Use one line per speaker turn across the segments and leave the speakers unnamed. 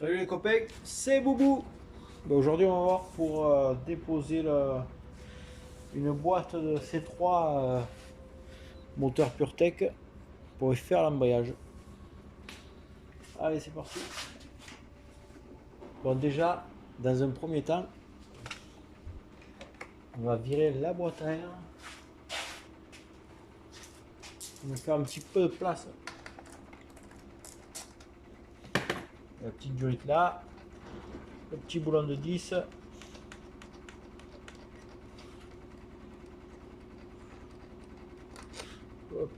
Salut les copains, c'est Boubou. Aujourd'hui on va voir pour déposer une boîte de C3 moteur PureTech pour y faire l'embrayage. Allez, c'est parti. Bon, déjà dans un premier temps on va virer la boîte à air. On va faire un petit peu de place. La petite durite là, le petit boulon de 10. Hop.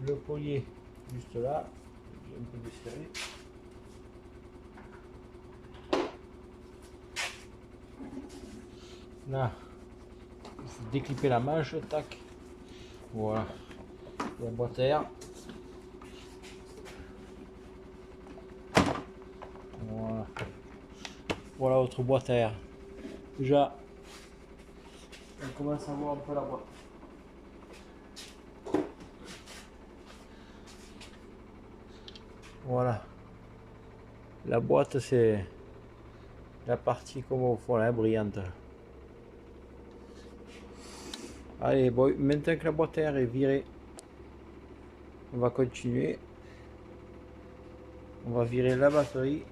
Le collier juste là, j'ai un peu desserré. Là, il faut déclipper la manche, tac. Voilà, la boîte à air. Voilà. Voilà votre boîte à air. Déjà, on commence à voir un peu la boîte. Voilà. La boîte, c'est la partie comme au fond, là, brillante. Allez, bon, maintenant que la boîte à air est virée, on va continuer. On va virer la batterie.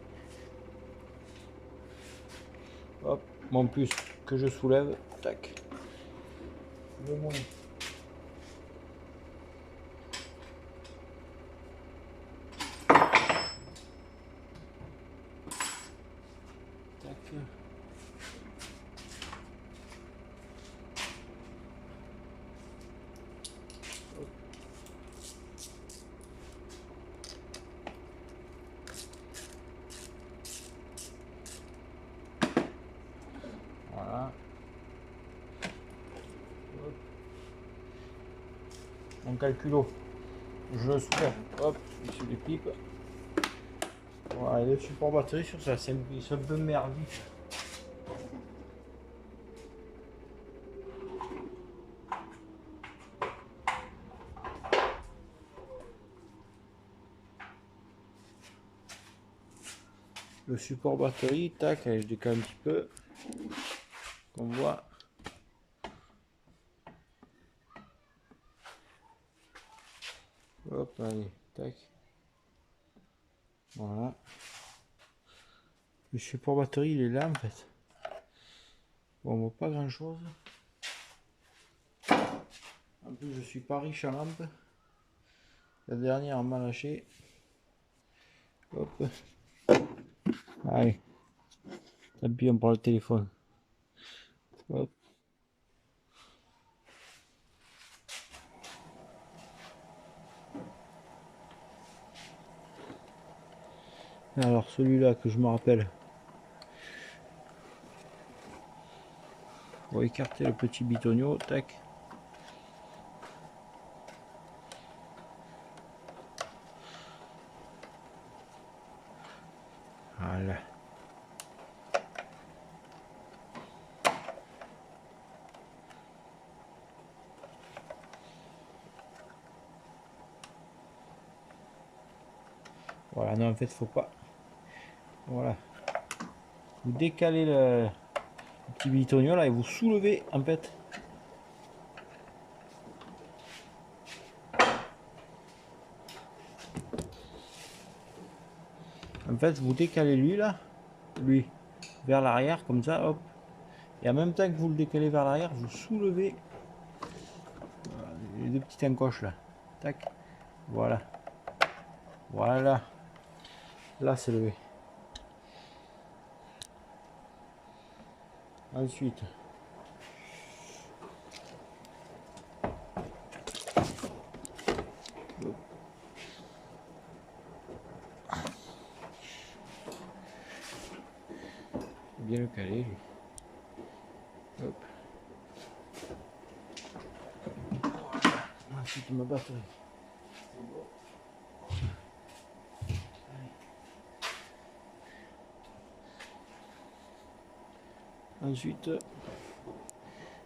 Hop, en plus que je soulève, tac. Le moins. Tac. Hop. Voilà. Hop. Mon calculo, je le soulève, hop, il se déplique. Voilà, et le support batterie sur ça, c'est un peu merdique. Le support batterie, tac, allez, je décale un petit peu, qu'on voit. Hop, allez, tac. Voilà. Le support batterie, il est là en fait. Bon, on voit pas grand chose. En plus, je suis pas riche en lampe. La dernière m'a lâché. Hop. Allez. Tant pis, on prend le téléphone. Hop. Alors, celui-là que je me rappelle. On va écarter le petit bitonio. Tac. Voilà. Voilà, non, en fait, faut pas. Voilà. Vous décalez le petit bitonio là et vous soulevez en fait. En fait, vous décalez lui là, lui, vers l'arrière comme ça, hop. Et en même temps que vous le décalez vers l'arrière, vous soulevez les deux petites encoches là. Tac. Voilà. Voilà. Là, c'est levé. Ensuite, bien le caler lui. Hop. Ensuite, ma batterie. Ensuite,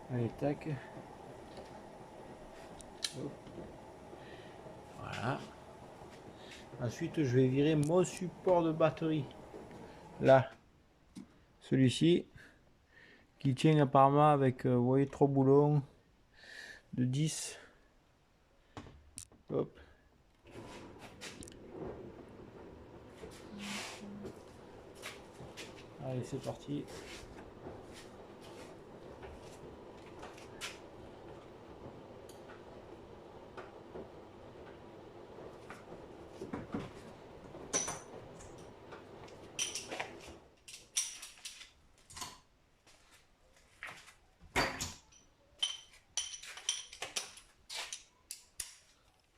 Allez, tac. Hop. Voilà. Ensuite, je vais virer mon support de batterie. Là, celui-ci, qui tient apparemment avec, vous voyez, 3 boulons de 10. Hop. Allez, c'est parti.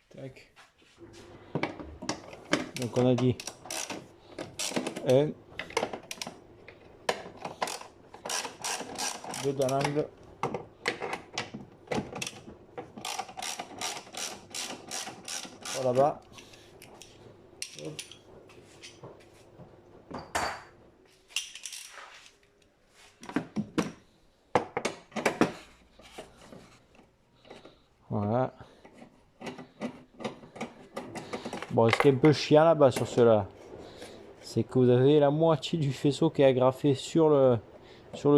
Tac. Donc on a dit 1, 2 dans l'angle, 3 là-bas. Hop. Voilà. Bon, ce qui est un peu chiant là-bas sur cela, c'est que vous avez la moitié du faisceau qui est agrafé sur le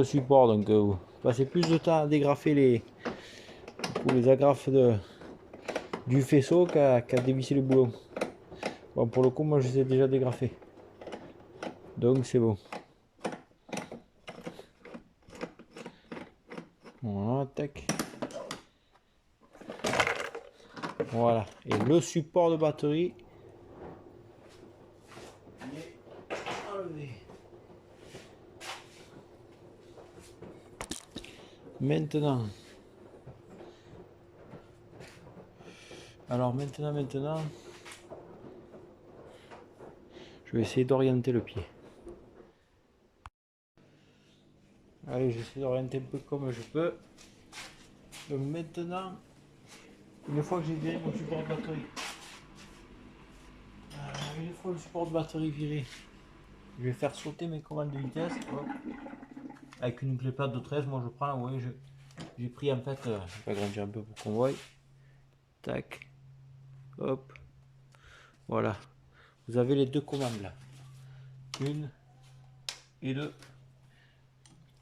support. Donc vous passez plus de temps à dégrafer les agrafes du faisceau qu'à dévisser le boulon. Bon, pour le coup, moi je les ai déjà dégrafés. Donc c'est bon. Voilà, tac. Voilà. Et le support de batterie est enlevé. Maintenant. Alors maintenant, je vais essayer d'orienter le pied. Allez, j'essaie d'orienter un peu comme je peux. Donc maintenant, une fois que j'ai viré mon support de batterie, une fois le support de batterie viré, je vais faire sauter mes commandes de vitesse. Hop. Avec une clé plate de 13, moi je prends, vous voyez, j'ai pris en fait, je vais agrandir un peu pour qu'on voie. Tac, hop, voilà. Vous avez les deux commandes là. 1 et 2.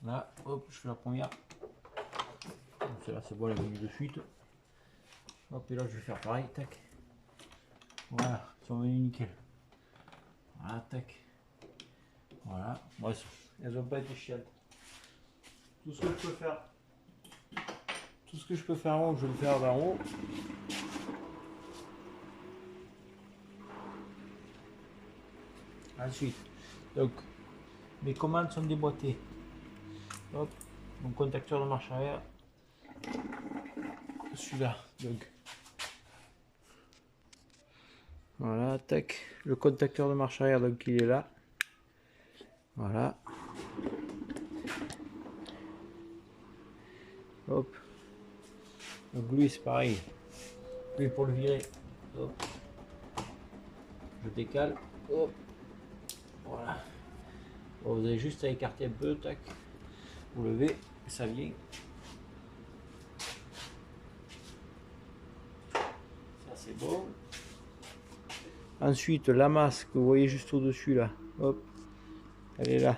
Là, hop, je fais la première. Celle-là c'est bon, elle est venue de suite. Hop, et là je vais faire pareil, tac. Voilà, ils sont venus nickel. Voilà, tac. Voilà, bon, elles n'ont pas été chiantes. Tout ce que je peux faire en haut, je vais le faire d'en haut. Ensuite, donc mes commandes sont déboîtées. Hop, mon contacteur de marche arrière. Celui-là, donc. Voilà, tac. Le contacteur de marche arrière, donc il est là. Voilà. Hop. Donc lui c'est pareil. Lui pour le virer. Hop. Je décale. Hop. Voilà. Bon, vous avez juste à écarter un peu, tac. Vous levez, ça vient. Ça c'est bon. Ensuite la masse que vous voyez juste au-dessus là. Hop. Elle est là.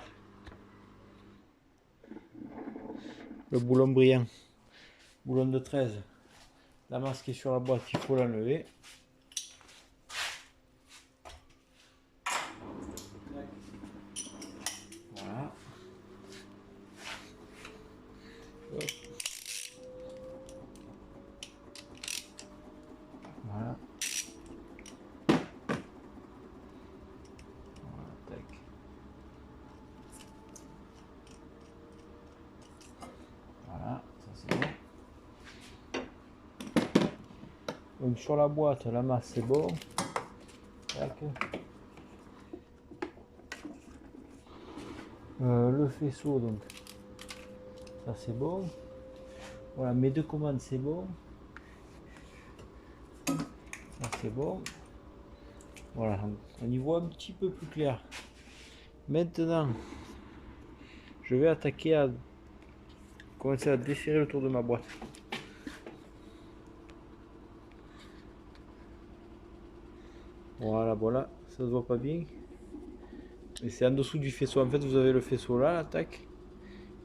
Le boulon brillant. Boulon de 13. La masse qui est sur la boîte, il faut l'enlever. Voilà. Hop. Voilà. Voilà, tac. Voilà, ça c'est bon. Donc sur la boîte, la masse c'est bon. Tac. Le faisceau, donc ça c'est bon. Voilà, mes deux commandes c'est bon. Ça c'est bon. Voilà, on y voit un petit peu plus clair. Maintenant, je vais attaquer à commencer à desserrer le tour de ma boîte. Voilà, voilà, ça se voit pas bien. Et c'est en dessous du faisceau. En fait, vous avez le faisceau là, tac.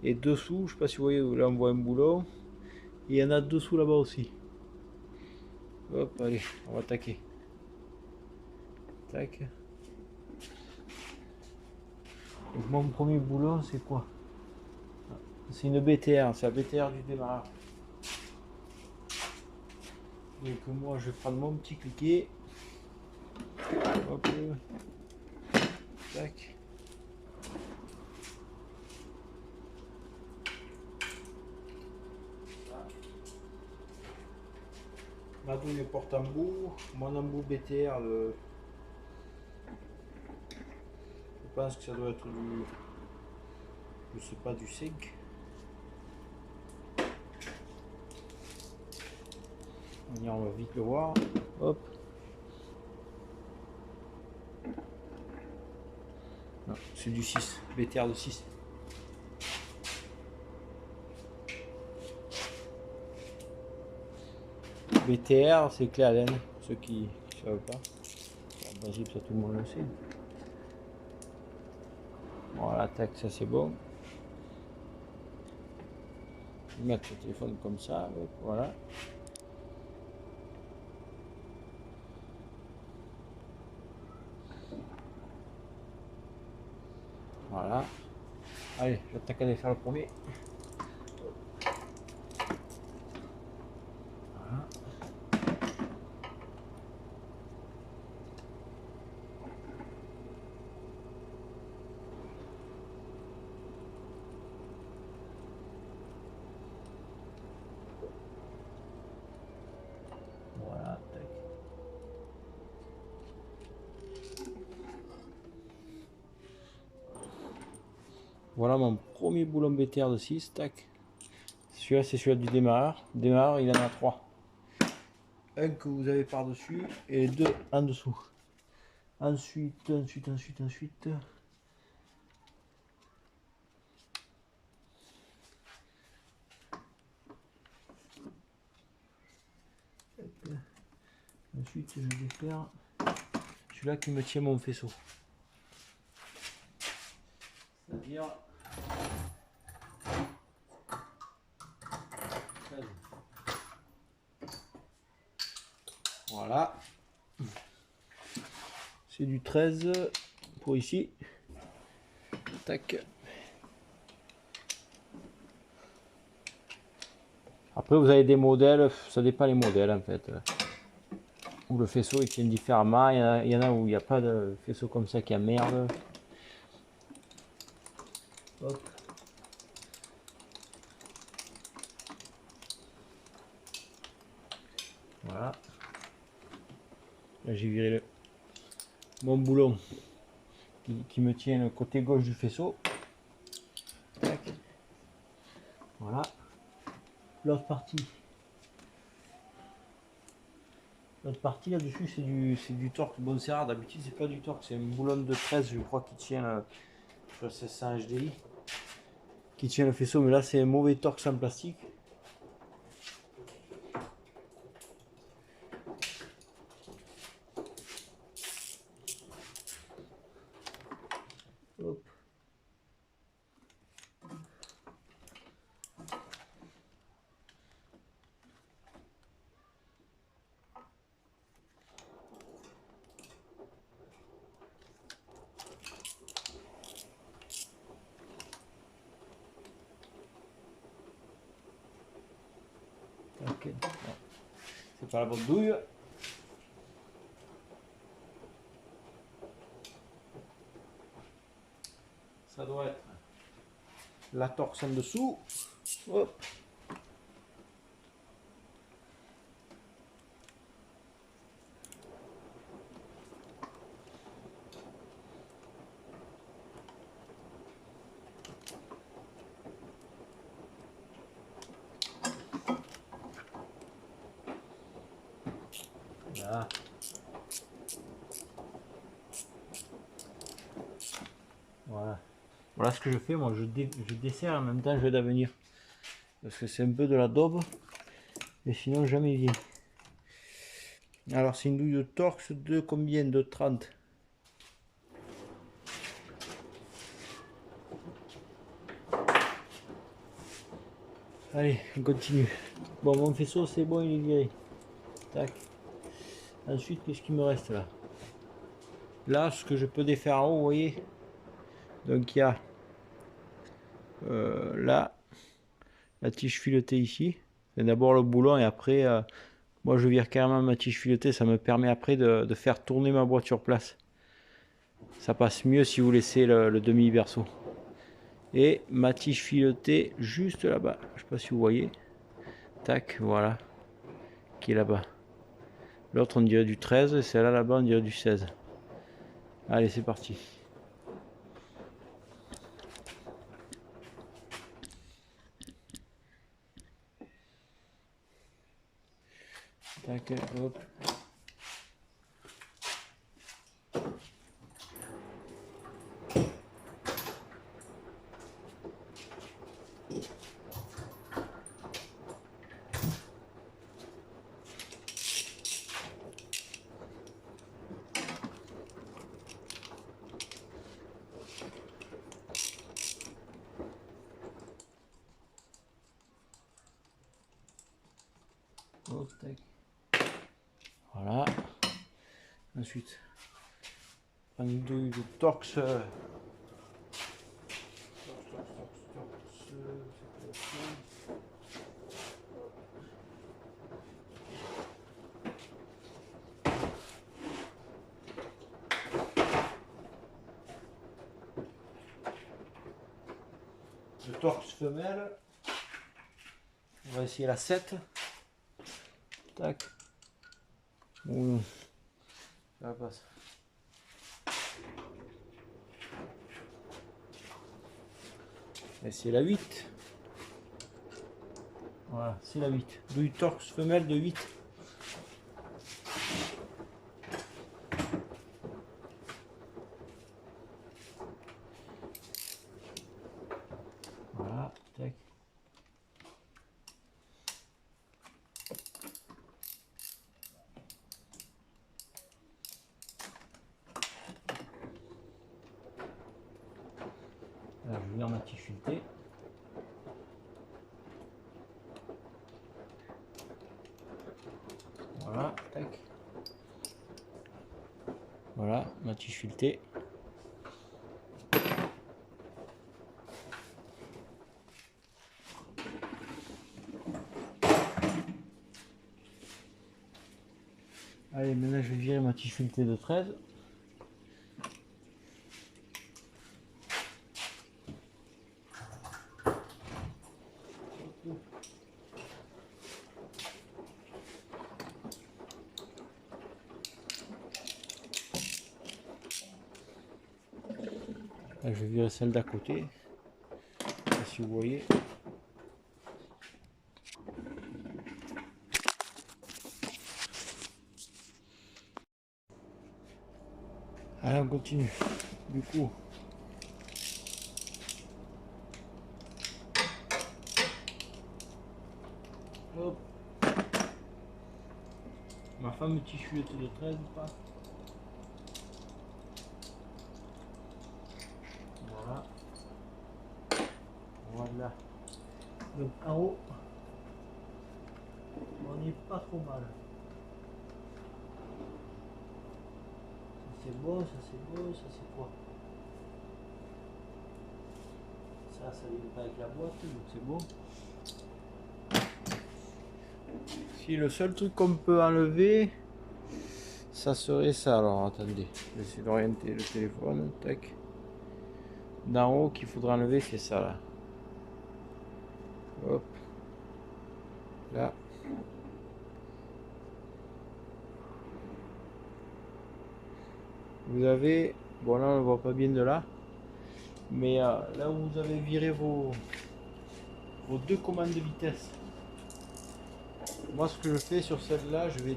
Et dessous, je sais pas si vous voyez, là on voit un boulon. Et il y en a dessous là-bas aussi. Hop, allez, on va attaquer. Tac. Donc mon premier boulon, c'est quoi? C'est une BTR, c'est la BTR du démarrage. Donc moi, je vais prendre mon petit cliquet. Hop. Tac. Ma douille porte embout, mon embout BTR, je pense que ça doit être du, je sais pas, du 5. On va vite le voir. Hop. Non, c'est du 6, BTR de 6. BTR, c'est clé à laine, pour ceux qui ne savent pas. En principe, ça tout le monde le sait. Voilà, tac, ça c'est bon. Je vais mettre le téléphone comme ça, hop, voilà. Voilà. Allez, j'attaque à aller faire le premier. Voilà. Voilà, tac. Voilà mon premier boulon BTR de 6, tac. Celui-là, c'est celui-là du démarreur. Le démarreur, il en a 3. Un que vous avez par-dessus et 2 en dessous. Ensuite. Ensuite, je vais faire celui-là qui me tient mon faisceau. C'est-à-dire voilà. C'est du 13 pour ici. Tac. Après, vous avez des modèles, ça dépend les modèles en fait. Où le faisceau il tient différemment. Il y en a où il n'y a pas de faisceau comme ça qui emmerde. Hop. Voilà. Là, j'ai viré mon boulon qui me tient le côté gauche du faisceau. Tac. Voilà. L'autre partie. L'autre partie là-dessus, c'est du torque bon serra. D'habitude, c'est pas du torque, c'est un boulon de 13, je crois, qui tient le 1600 HDI. Qui tient le faisceau, mais là, c'est un mauvais torque sans plastique. Hop. Ok. C'est pas la bonne douille. Ça doit être la torque en dessous. Hop. Voilà. Voilà. Voilà ce que je fais, moi je desserre en même temps je vais d'avenir. parce que c'est un peu de la daube, et sinon jamais vient. Alors c'est une douille de Torx de combien? De 30. Allez, on continue. Bon, mon faisceau c'est bon, il est viré. Tac. Ensuite, qu'est-ce qu'il me reste là? Là, ce que je peux défaire en haut, vous voyez. Donc il y a là la tige filetée ici. D'abord le boulon et après, moi je vire carrément ma tige filetée. Ça me permet après de faire tourner ma boîte sur place. Ça passe mieux si vous laissez le demi-verso. Et ma tige filetée juste là-bas. Je sais pas si vous voyez. Tac, voilà. Qui est là-bas. L'autre on dirait du 13 et celle-là là-bas on dirait du 16. Allez, c'est parti. Tac, hop. Hop, tac. Voilà. Ensuite, prendre une douille de Torx. Le Torx femelle. On va essayer la 7. Tac. Ouh. Ça passe. Et c'est la 8. Voilà, c'est la 8. Douille Torx femelle de 8. Voilà, tac. Là, je vire ma tige filetée. Voilà, tac. Voilà, ma tige filetée. Allez, maintenant je vais virer ma tige filetée de 13. Là, je vais virer celle d'à côté. Là, si vous voyez. Allez, on continue. Du coup, hop. Ma femme tige filetée de 13 ou pas? Voilà. Voilà. Donc en haut, on n'est pas trop mal. Ça c'est beau, ça c'est beau, ça c'est quoi? Ça vient pas avec la boîte, donc c'est beau. Si le seul truc qu'on peut enlever, ça serait ça. Alors attendez, je vais essayer d'orienter le téléphone. Tac. D'en haut qu'il faudra enlever, c'est ça là. Hop. Là. Vous avez, bon là on ne voit pas bien de là, mais là où vous avez viré vos deux commandes de vitesse. Moi ce que je fais sur celle-là, je vais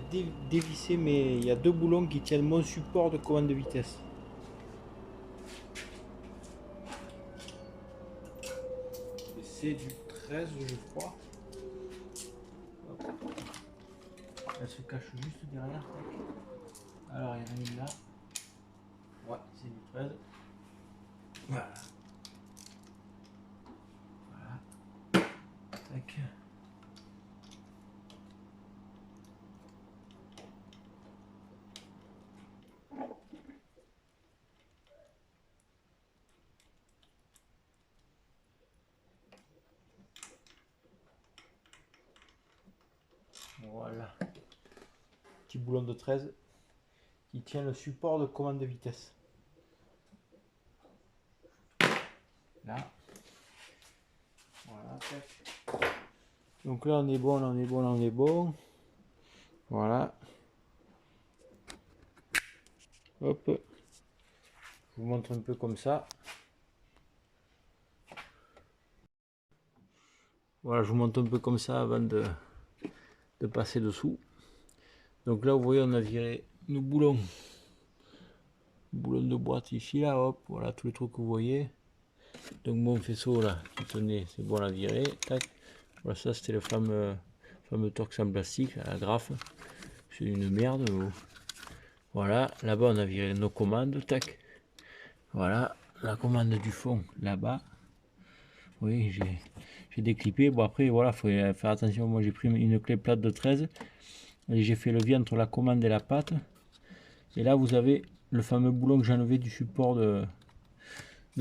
dévisser, mais il y a deux boulons qui tiennent mon support de commande de vitesse. C'est du 13, je crois. Hop. Elle se cache juste derrière. Alors il y en a une là. Ouais, c'est du 13. Voilà. Voilà. Tac. Voilà. Petit boulon de 13 qui tient le support de commande de vitesse. Là. Voilà. Tac. Donc là on est bon, là on est bon, là on est bon. Voilà. Hop. Je vous montre un peu comme ça. Voilà, je vous montre un peu comme ça avant de passer dessous. Donc là vous voyez on a viré nos boulons. Boulon de boîte ici là, hop, voilà tous les trucs que vous voyez. Donc mon faisceau là, qui tenait, c'est bon, on l'a viré. Tac. Voilà, ça c'était le fameux torx en plastique, la graffe. C'est une merde. Voilà, là-bas on a viré nos commandes. Tac. Voilà, la commande du fond là-bas. Oui, j'ai déclippé. Bon après voilà, faut faire attention. Moi j'ai pris une clé plate de 13 et j'ai fait le vide entre la commande et la patte. Et là vous avez le fameux boulon que j'ai enlevé du support de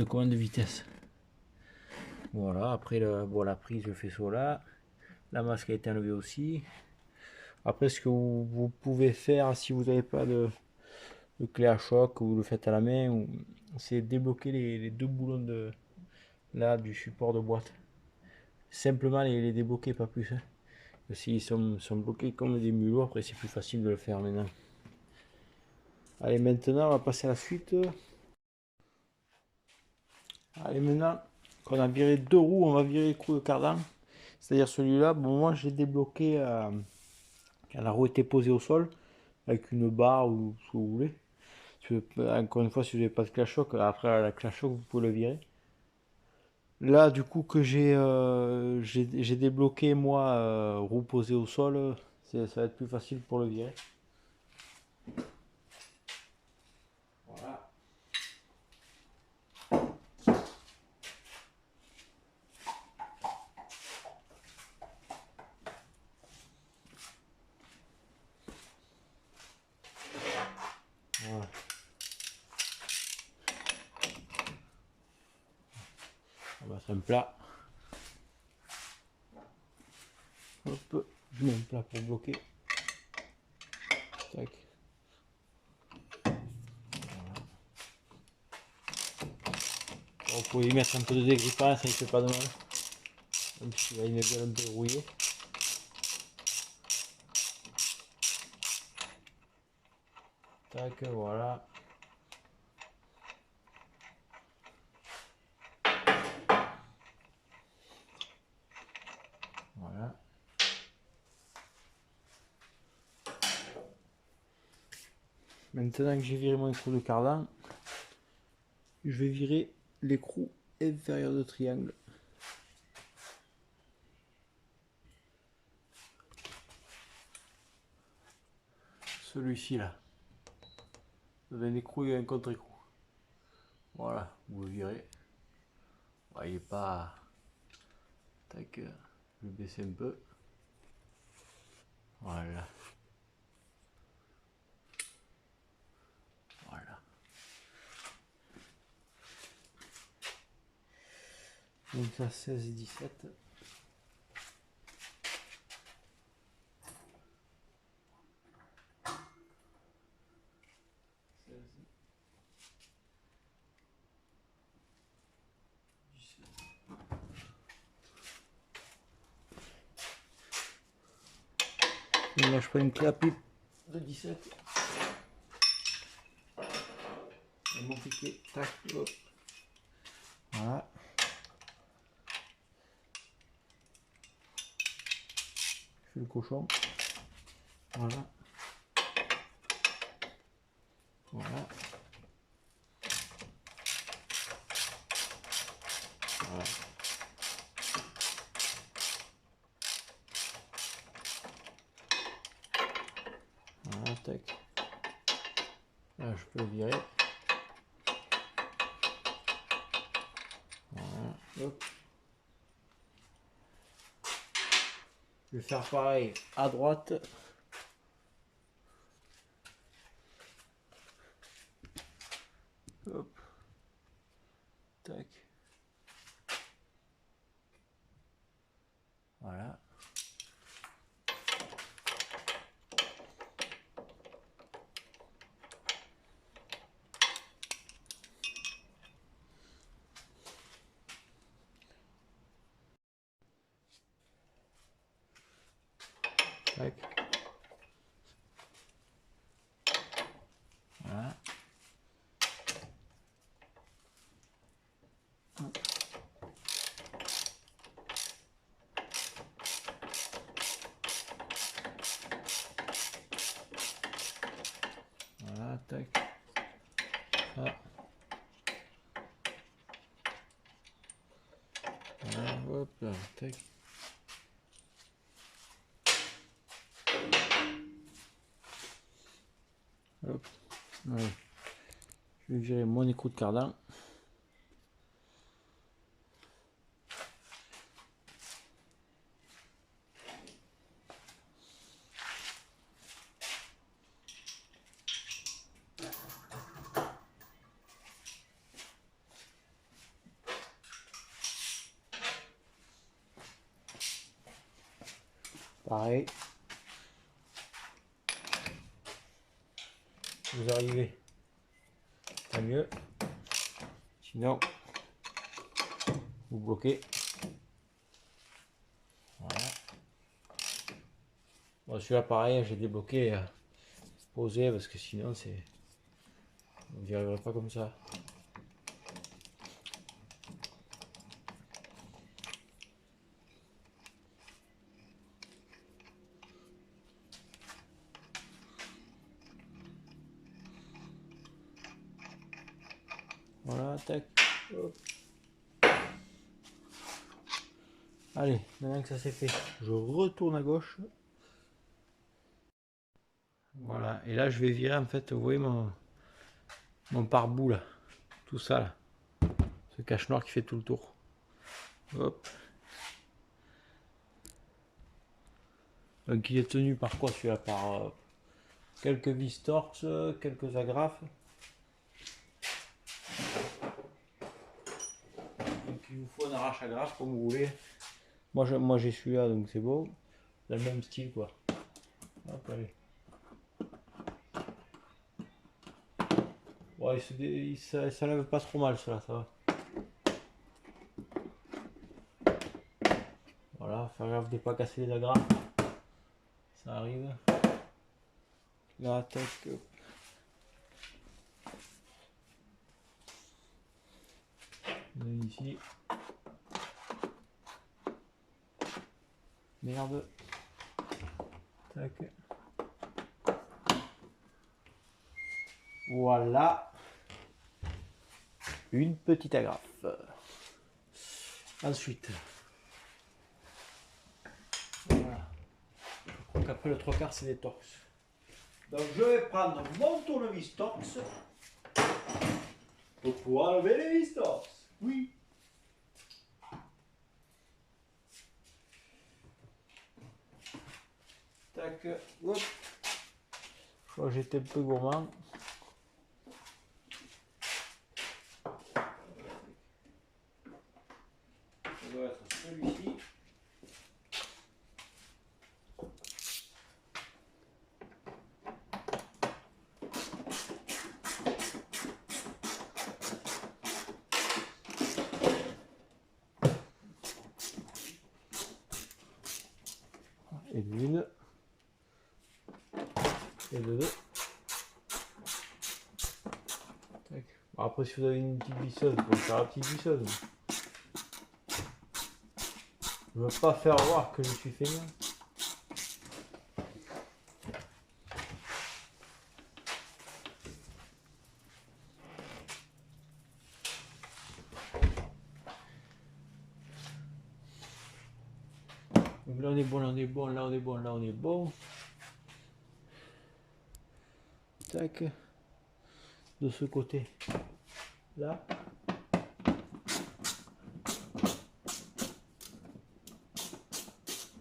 commande de vitesse. Voilà, après bon, la prise, le faisceau là. La masque a été enlevée aussi. Après, ce que vous pouvez faire si vous n'avez pas de clé à choc ou vous le faites à la main, c'est débloquer les deux boulons là du support de boîte. Simplement les débloquer, pas plus. Hein. S'ils sont bloqués comme des mulots, après c'est plus facile de le faire maintenant. Allez, maintenant on va passer à la suite. Allez, maintenant qu'on a viré deux roues, on va virer les trous de cardan. C'est-à-dire celui-là, bon, moi j'ai débloqué quand la roue était posée au sol avec une barre ou ce que vous voulez. Encore une fois, si vous n'avez pas de clé à choc, après la clé à choc, vous pouvez le virer. Là, du coup, que j'ai débloqué moi, roue posée au sol, ça va être plus facile pour le virer. Voilà. Voilà. On va mettre un plat. Hop, je mets un plat pour bloquer. Tac. Voilà. Bon, vous pouvez y mettre un peu de dégrippage, ça ne fait pas de mal. Même s'il a une gueule un peu rouillée. Tac, voilà. Voilà. Maintenant que j'ai viré mon écrou de cardan, je vais virer l'écrou inférieur de triangle. Celui-ci là. Vous avez un écrou et un contre-écrou. Voilà, vous le virez. Bon, il n'est pas. Tac, je vais baisser un peu. Voilà. Voilà. Donc ça 16 et 17. Et là je prends une clé à pipe de 17. Et mon piquet, tac, hop. Voilà. Je fais le cochon. Voilà. Voilà. Voilà. Là, je peux le virer. Voilà. Hop. Je vais faire pareil à droite. Hop. Tac. Voilà. Tac. Voilà. Voilà, tac. Ah. Voilà, hop là, tac. Hop. Ouais. Je vais virer mon écrou de cardan. Pareil. Vous arrivez. Tant mieux. Sinon, vous bloquez. Voilà. Bon, celui-là, pareil, j'ai débloqué, posé, parce que sinon, c'est... on n'y arriverait pas comme ça. Voilà, tac. Hop. Allez, maintenant que ça c'est fait, je retourne à gauche. Voilà, et là je vais virer en fait, vous voyez mon pare-boue là, tout ça là, ce cache noir qui fait tout le tour. Hop. Donc il est tenu par quoi celui-là? Par quelques vis torx, quelques agrafes. Donc il vous faut un arrache-agrafe comme vous voulez. Moi j'ai celui-là donc c'est beau. Le même style quoi. Hop, allez. Ouais, ça lève pas trop mal cela, ça va. Voilà, faire gaffe de ne pas casser les agrafes. Ça arrive. Là, tac. Ici. Merde. Tac. Voilà. Une petite agrafe. Ensuite. Voilà. Donc après le trois quarts c'est des torx. Donc je vais prendre mon tournevis torx pour enlever les vis torx. Oui. Tac. Hop. Je crois que j'étais un peu gourmand. Ça doit être celui-ci. Et d'une. Et de deux. Tac. Bon, après si vous avez une petite visseuse, vous pouvez faire la petite visseuse. Je ne veux pas faire voir que je suis feignant. Donc là on est bon, là on est bon, là on est bon, là on est bon. Tac. de ce côté. Là.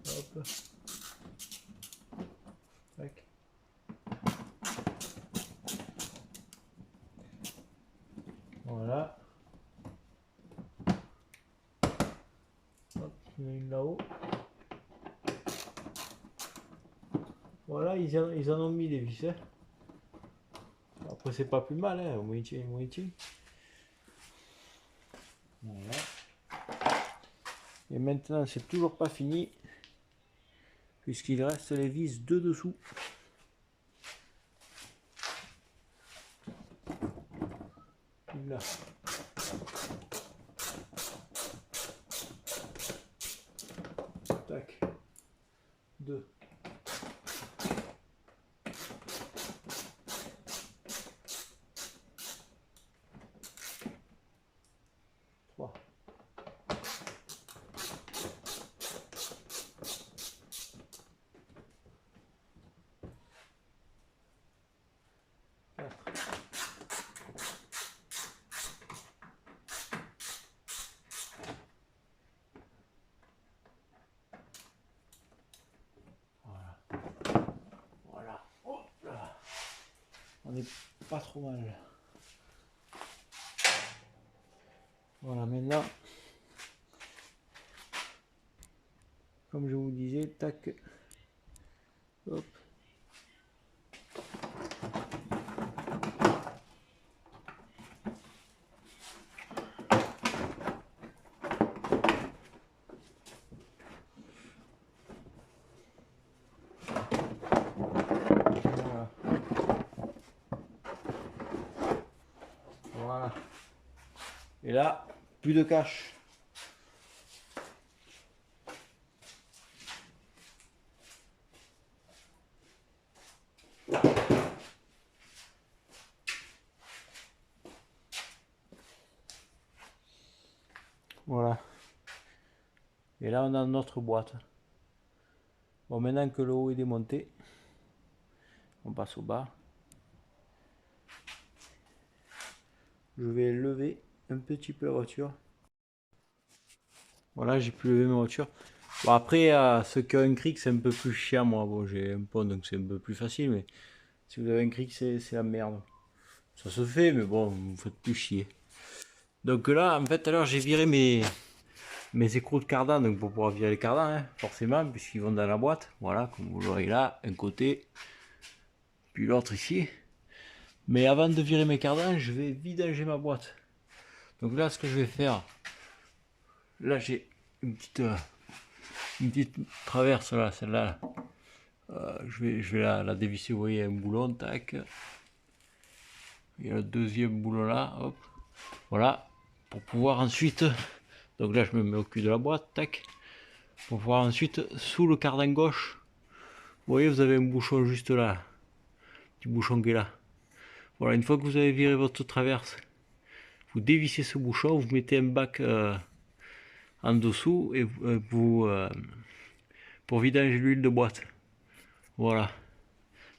Hop. Tac. Voilà. Hop, il y en a une là-haut. Voilà, ils en ont mis des vis. Hein. Après, c'est pas plus mal, hein. Au moins, il tient, au moins, il tient. Voilà. Et maintenant, c'est toujours pas fini, puisqu'il reste les vis de dessous. Là. Tac. 2. 3. Voilà. Hop là. On n'est pas trop mal. Voilà, maintenant, comme je vous disais, tac. Hop. Voilà. Voilà. Et là, plus de cache. Voilà. Et là, on a notre boîte. Bon, maintenant que le haut est démonté, on passe au bas. Je vais lever un petit peu la voiture. Voilà, j'ai pu lever ma voiture. Bon, après, ceux qui ont un cric, c'est un peu plus chiant. Moi, bon, j'ai un pont, donc c'est un peu plus facile. Mais si vous avez un cric, c'est la merde. Ça se fait, mais bon, vous faites plus chier. Donc là, en fait, alors j'ai viré mes écrous de cardan, donc pour pouvoir virer les cardans, hein, forcément, puisqu'ils vont dans la boîte. Voilà, comme vous l'aurez là, un côté, puis l'autre ici. Mais avant de virer mes cardans, je vais vidanger ma boîte. Donc là, ce que je vais faire, là j'ai une petite traverse là, celle-là. Je vais la dévisser, vous voyez, un boulon, tac. Il y a le deuxième boulon là, hop. Voilà, pour pouvoir ensuite, donc là je me mets au cul de la boîte, tac. Pour pouvoir ensuite, sous le cardan gauche, vous voyez, vous avez un bouchon juste là. Petit bouchon qui est là. Voilà, une fois que vous avez viré votre traverse, vous dévissez ce bouchon, vous mettez un bac en dessous et pour vidanger l'huile de boîte. Voilà.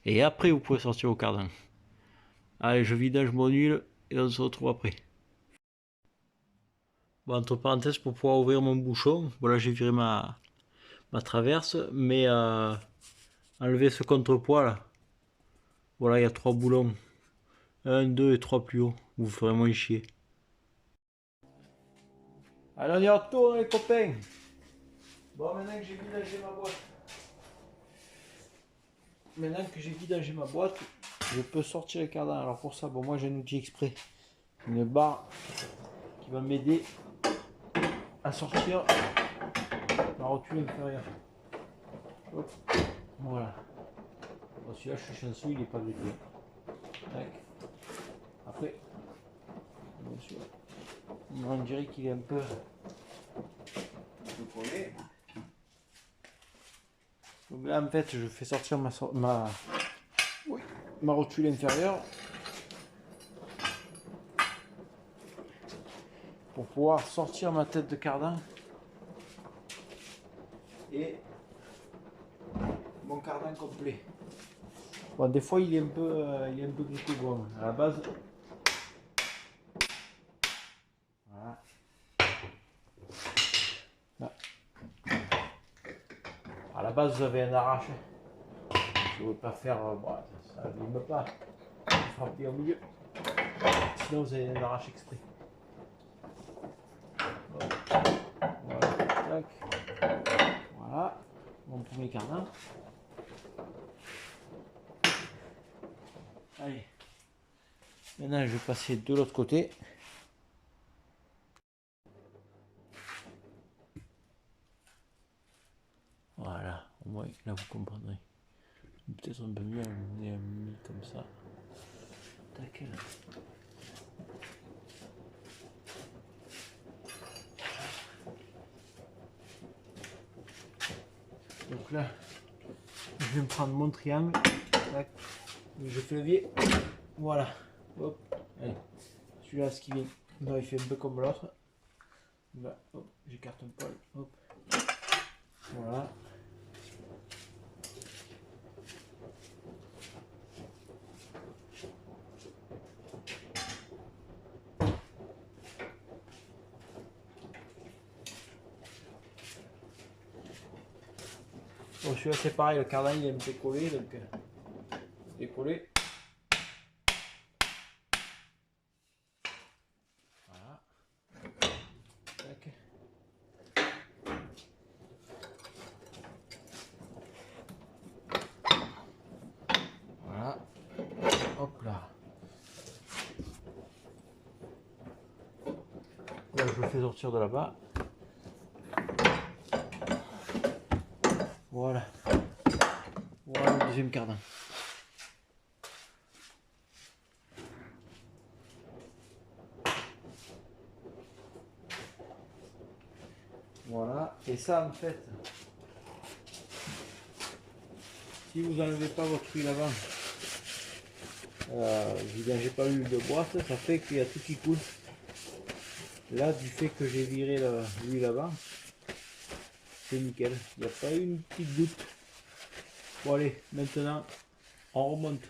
Et après, vous pouvez sortir au cardan. Allez, je vidange mon huile et on se retrouve après. Bon, entre parenthèses, pour pouvoir ouvrir mon bouchon, voilà, j'ai viré ma traverse, mais enlever ce contrepoids là. Voilà, il y a 3 boulons. 1, 2 et 3 plus haut. Vous ferez moins chier. Allez, on y retourne les copains. Bon, maintenant que j'ai vidangé ma boîte. Maintenant que j'ai vidangé ma boîte, je peux sortir les cardans. Alors pour ça, bon, moi j'ai un outil exprès. Une barre qui va m'aider à sortir la rotule inférieure. Hop. Voilà. Bon, celui-là, je suis chanceux, il n'est pas grippé. Tac. Après, bien sûr, on dirait qu'il est un peu collé. Donc là, en fait, je fais sortir ma rotule inférieure pour pouvoir sortir ma tête de cardan et mon cardan complet. Bon, des fois, il est un peu grippé. Bon, à la base, Là. À la base, vous avez un arrache. Je ne veux pas faire. Bon, ça n'abîme pas. Frapper au milieu. Sinon, vous avez un arrache exprès. Voilà. Tac. Voilà. Mon premier cardan. Allez. Maintenant, je vais passer de l'autre côté. Voilà, au moins là vous comprendrez. Peut-être un peu mieux mis comme ça. Tac là. Donc là, je vais me prendre mon triangle. Tac. Je fais levier. Voilà. Hop. Allez. Celui-là, ce qui vient. Non, il fait un peu comme l'autre. Là, hop, j'écarte un poil. Hop. Voilà. Bon, celui-là c'est pareil, le cardan il est un peu collé, donc décoller. Voilà. Tac. Voilà. Hop là. Là je le fais sortir de là-bas. Voilà. Voilà le deuxième cardan. Voilà. Et ça en fait, si vous n'enlevez pas votre huile avant, j'ai pas eu de boîte, ça fait qu'il y a tout qui coule. Là, du fait que j'ai viré l'huile avant, c'est nickel. Il n'y a pas eu une petite goutte. Bon allez, maintenant on remonte.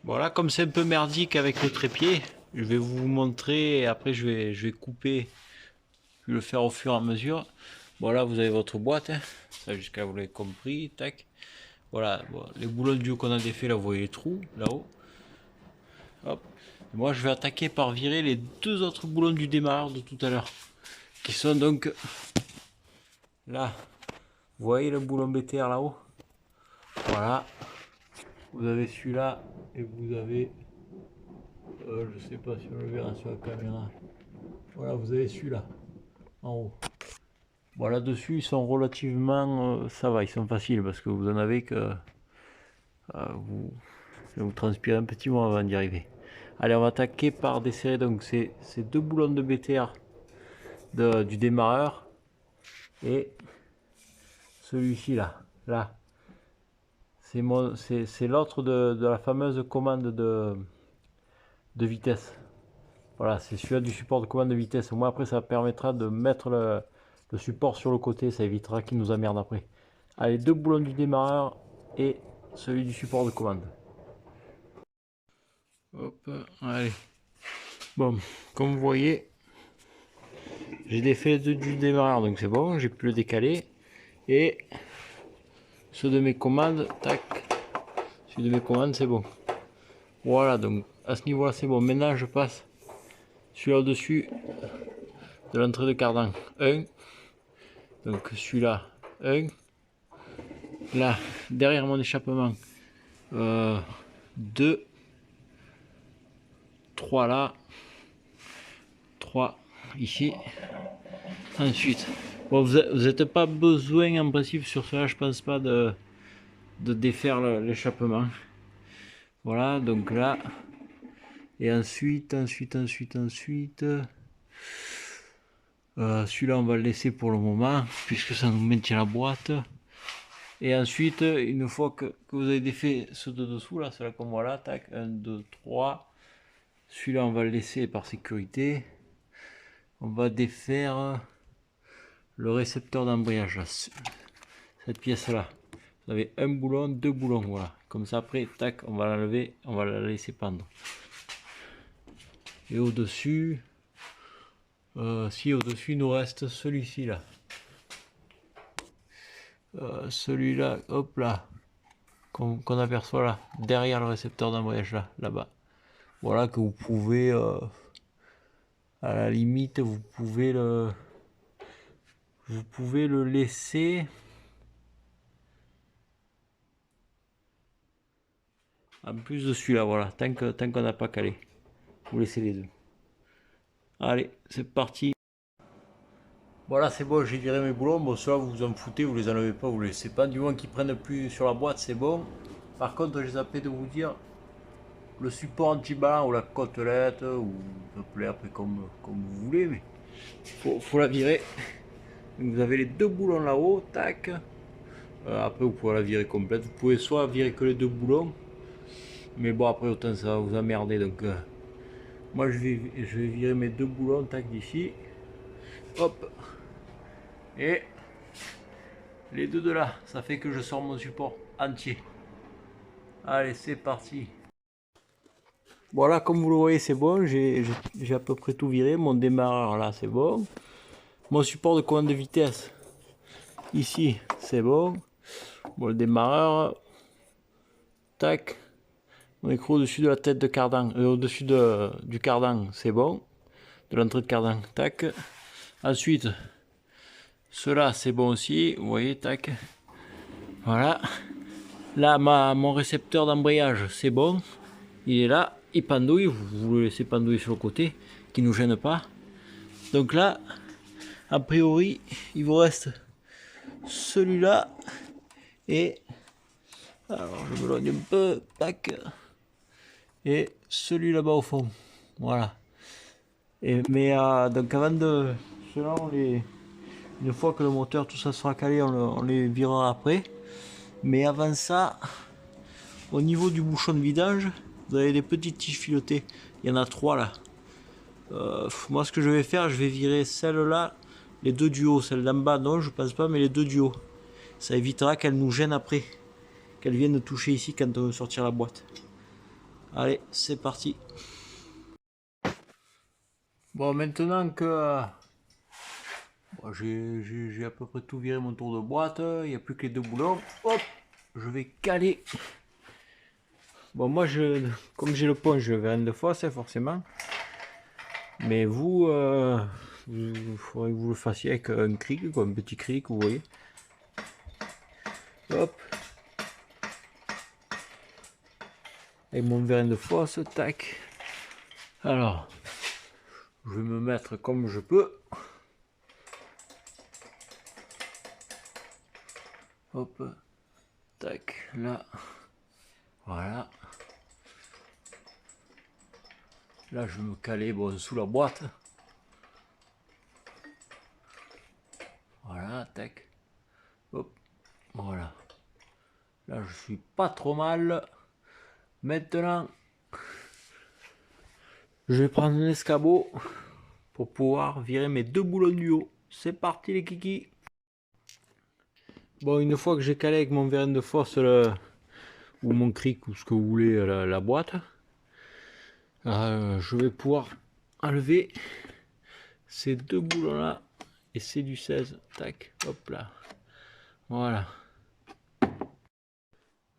Voilà, comme c'est un peu merdique avec le trépied, je vais vous montrer et après je vais couper, je vais le faire au fur et à mesure. Voilà, vous avez votre boîte, hein. Ça jusqu'à vous l'avez compris, tac. Voilà, bon, les boulons du haut qu'on a défait, là vous voyez les trous, là-haut. Hop. Et moi je vais attaquer par virer les deux autres boulons du démarreur de tout à l'heure. Qui sont donc là. Vous voyez le boulon BTR là-haut? Voilà. Vous avez celui-là et vous avez... je sais pas si on le verra sur la caméra. Voilà, vous avez celui-là en haut. Bon, là-dessus, ils sont relativement... ça va, ils sont faciles parce que vous en avez que... vous transpirez un petit moment avant d'y arriver. Allez, on va attaquer par desserrer donc ces deux boulons de BTR du démarreur et celui-ci là. C'est l'autre de la fameuse commande de vitesse. Voilà, c'est celui-là du support de commande de vitesse. Moi après ça permettra de mettre le support sur le côté, ça évitera qu'il nous emmerde après. Allez, deux boulons du démarreur et celui du support de commande. Hop, allez. Bon, comme vous voyez, j'ai défait les deux du démarreur, donc c'est bon, j'ai pu le décaler. Et ceux de mes commandes, tac, celui de mes commandes c'est bon. Voilà, donc à ce niveau là c'est bon. Maintenant je passe celui-là au-dessus de l'entrée de cardan. 1, donc celui-là, 1. Là, derrière mon échappement, 2, 3 là, 3 ici. Ensuite, bon, vous n'avez pas besoin en principe sur cela, je pense pas de défaire l'échappement. Voilà, donc là. Et ensuite, celui-là on va le laisser pour le moment, puisque ça nous maintient la boîte. Et ensuite, une fois que vous avez défait ceux de dessous, là, ceux-là comme voilà, tac, 1, 2, 3. Celui-là on va le laisser par sécurité. On va défaire le récepteur d'embrayage, cette pièce-là. Vous avez un boulon, deux boulons, voilà. Comme ça après, tac, on va l'enlever, on va la laisser pendre. Et au-dessus, Si au-dessus il nous reste celui-ci là. Celui-là, hop là, qu'on aperçoit là, derrière le récepteur d'embrayage là, là-bas. Voilà que vous pouvez, à la limite, vous pouvez le laisser. En plus de celui-là, voilà, tant qu'on n'a pas calé. Vous laissez les deux. Allez, c'est parti. Voilà, c'est bon, j'ai viré mes boulons. Bon, ceux-là, vous vous en foutez, vous les enlevez pas, vous les laissez pas. Du moins qu'ils prennent plus sur la boîte, c'est bon. Par contre, j'ai zappé de vous dire, le support anti-ballon ou la côtelette, ou vous appelez après comme vous voulez, mais faut la virer. Donc, vous avez les deux boulons là-haut, tac. Après, vous pouvez la virer complète. Vous pouvez soit virer que les deux boulons, mais bon, après, autant ça va vous emmerder. Donc, moi, je vais virer mes deux boulons, tac, d'ici. Hop. Et les deux de là, ça fait que je sors mon support entier. Allez, c'est parti. Voilà, comme vous le voyez, c'est bon. J'ai à peu près tout viré. Mon démarreur là, c'est bon. Mon support de commande de vitesse, ici, c'est bon. Bon, le démarreur, tac. On écrou au-dessus de la tête de cardan, au-dessus du cardan, c'est bon. De l'entrée de cardan, tac. Ensuite, cela, c'est bon aussi. Vous voyez, tac. Voilà. Là, mon récepteur d'embrayage, c'est bon. Il est là, il pendouille. Vous le laissez pendouiller sur le côté, qui ne nous gêne pas. Donc là, a priori, il vous reste celui-là. Et alors, je me loigne un peu, tac. Et celui là-bas au fond. Voilà. Mais donc avant de... Ceux-là, une fois que le moteur, tout ça sera calé, on les virera après. Mais avant ça, au niveau du bouchon de vidange, vous avez des petites tiges filotées. Il y en a trois là. Moi, ce que je vais faire, je vais virer celle-là, les deux du haut. Celle d'en bas, non, je pense pas, mais les deux du haut. Ça évitera qu'elles nous gênent après. Qu'elles viennent toucher ici quand on veut sortir la boîte. Allez, c'est parti. Bon, maintenant que bon, j'ai à peu près tout viré mon tour de boîte, il n'y a plus que les deux boulons. Hop, je vais caler. Bon, moi, comme j'ai le pont, je vais rien de fosse, forcément. Mais vous, il faudrait que vous le fassiez avec un cric, quoi, un petit cric, vous voyez. Hop. Avec mon verin de fosse, tac. Alors, je vais me mettre comme je peux. Hop, tac, là. Voilà. Là, je vais me caler bon, sous la boîte. Voilà, tac. Hop, voilà. Là, je suis pas trop mal. Maintenant, je vais prendre un escabeau pour pouvoir virer mes deux boulons du haut. C'est parti les kikis. Bon, une fois que j'ai calé avec mon verin de force ou mon cric ou ce que vous voulez la boîte, je vais pouvoir enlever ces deux boulons là et c'est du 16. Tac, hop là. Voilà.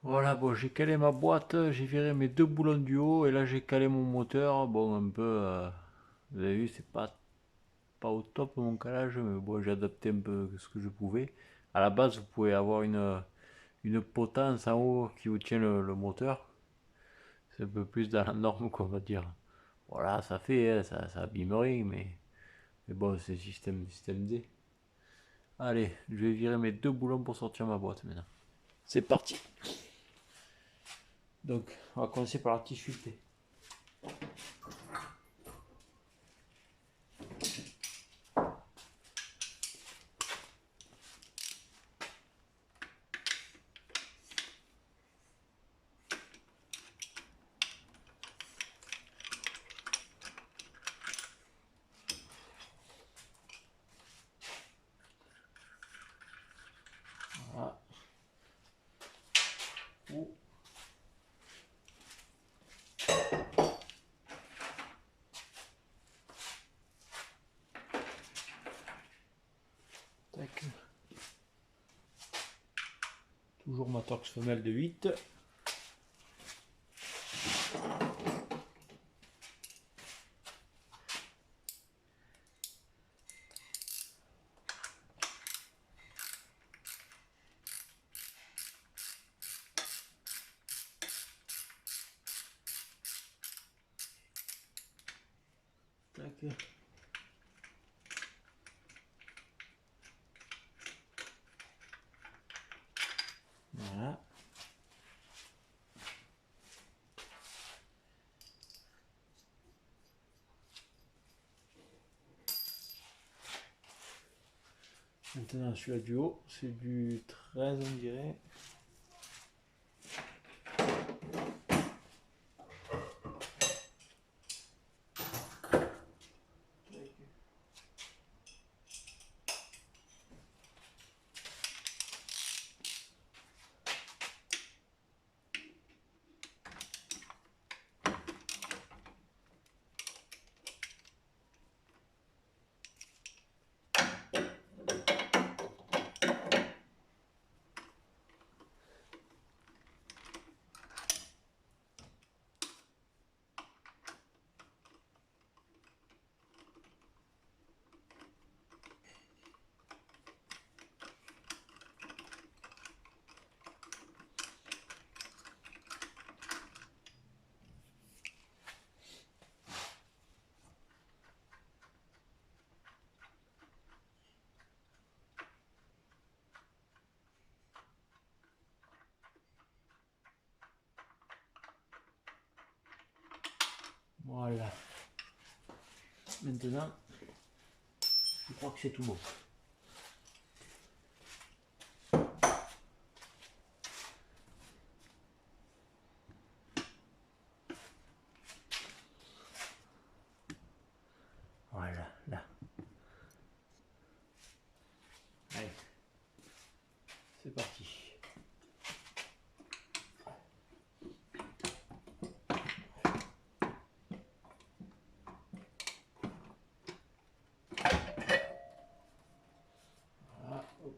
Voilà, bon, j'ai calé ma boîte, j'ai viré mes deux boulons du haut et là j'ai calé mon moteur. Bon, un peu, vous avez vu, c'est pas au top mon calage, mais bon, j'ai adapté un peu ce que je pouvais. À la base, vous pouvez avoir une potence en haut qui vous tient le moteur. C'est un peu plus dans la norme, qu'on va dire. Voilà, ça fait, hein, ça abîme rien, mais bon, c'est système D. Allez, je vais virer mes deux boulons pour sortir ma boîte maintenant. C'est parti. Donc, on va commencer par la tige filetée. Voilà. toujours ma torx femelle de 8. Tac. Voilà. Maintenant celui-là du haut, c'est du 13 on dirait. Voilà. Maintenant, je crois que c'est tout bon. Voilà, là. Allez, c'est parti. Voilà, hop.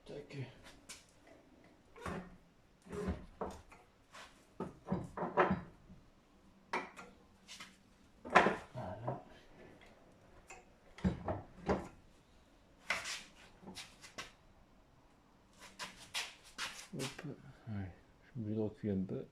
Tac. Voilà. Hop. Ouais. Je suis obligé de reculer un peu.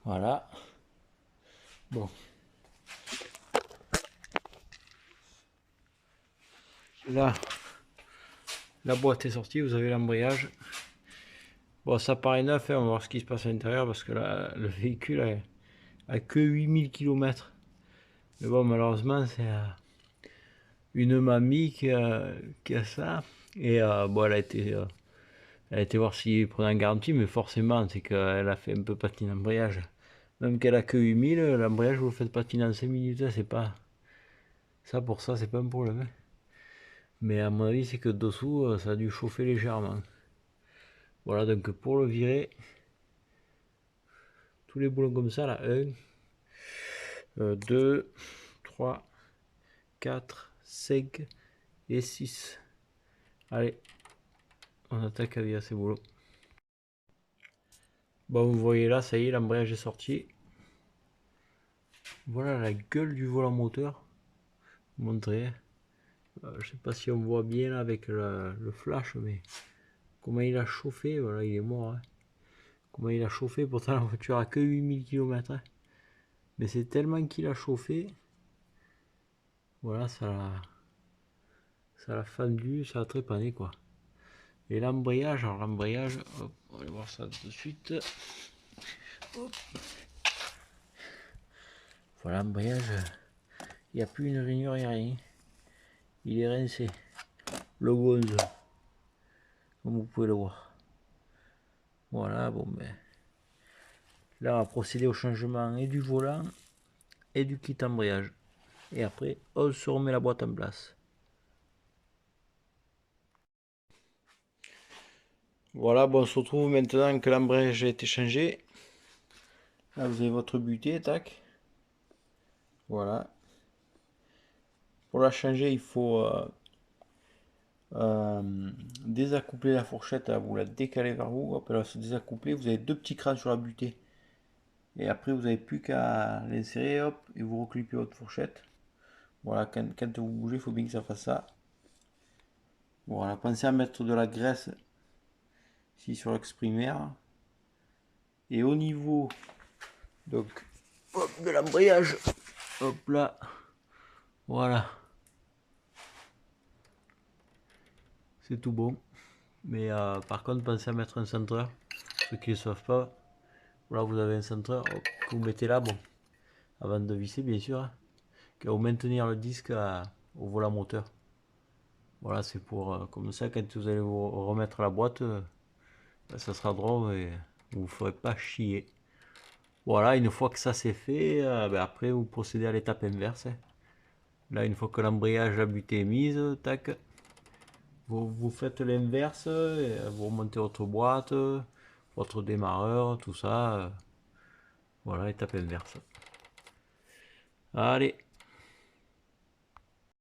Voilà. Bon. Là, la boîte est sortie, vous avez l'embrayage. Bon, ça paraît neuf, hein, on va voir ce qui se passe à l'intérieur parce que là, le véhicule a que 8000 km. Mais bon, malheureusement, c'est une mamie qui a ça. Et bon, elle a été voir s'il prenait en garantie, mais forcément, c'est qu'elle a fait un peu patiner l'embrayage. Même qu'elle a que 8000, l'embrayage, vous le faites patiner en 5 minutes, hein, c'est pas. Ça, pour ça, c'est pas un problème, hein. Mais à mon avis, c'est que dessous, ça a dû chauffer légèrement. Voilà, donc pour le virer, tous les boulons comme ça, là, 1, 2, 3, 4, 5 et 6. Allez, on attaque avec ces boulots. Bon, vous voyez là, ça y est, l'embrayage est sorti. Voilà la gueule du volant moteur. Montrer. Je sais pas si on voit bien là avec le flash, mais comment il a chauffé. Voilà, il est mort, hein. Comment il a chauffé, pourtant la voiture a que 8000 km, hein. Mais c'est tellement qu'il a chauffé. Voilà, ça l'a fendu, ça a trépané quoi. Et l'embrayage, alors l'embrayage, on va aller voir ça tout de suite. Hop. Voilà, l'embrayage, il n'y a plus une rainure, il n'y a rien. Il est rincé. Le gonze, comme vous pouvez le voir. Voilà, bon ben. Là, on va procéder au changement et du volant et du kit embrayage. Et après, on se remet la boîte en place. Voilà, bon, on se retrouve maintenant que l'embrayage a été changé. Là, vous avez votre butée, tac. Voilà. Pour la changer, il faut désaccoupler la fourchette, là, vous la décalez vers vous. Hop, elle va se désaccoupler. Vous avez deux petits crans sur la butée. Et après, vous n'avez plus qu'à l'insérer, hop, et vous reclippez votre fourchette. Voilà, quand vous bougez, il faut bien que ça fasse ça. Voilà, pensez à mettre de la graisse ici sur l'exprimaire. Et au niveau donc hop, de l'embrayage, hop là, voilà. C'est tout bon. Mais par contre, pensez à mettre un centreur. Ceux qui ne savent pas, voilà, vous avez un centreur que vous mettez là, bon, avant de visser bien sûr, hein, qui va vous maintenir le disque au volant moteur. Voilà, c'est pour comme ça, quand vous allez vous remettre la boîte, ça sera drôle et vous ne ferez pas chier. Voilà, une fois que ça c'est fait, après vous procédez à l'étape inverse, hein. Là, une fois que l'embrayage, la butée est mise, tac, vous faites l'inverse, vous remontez votre boîte, votre démarreur, tout ça. Voilà, étape inverse. Allez.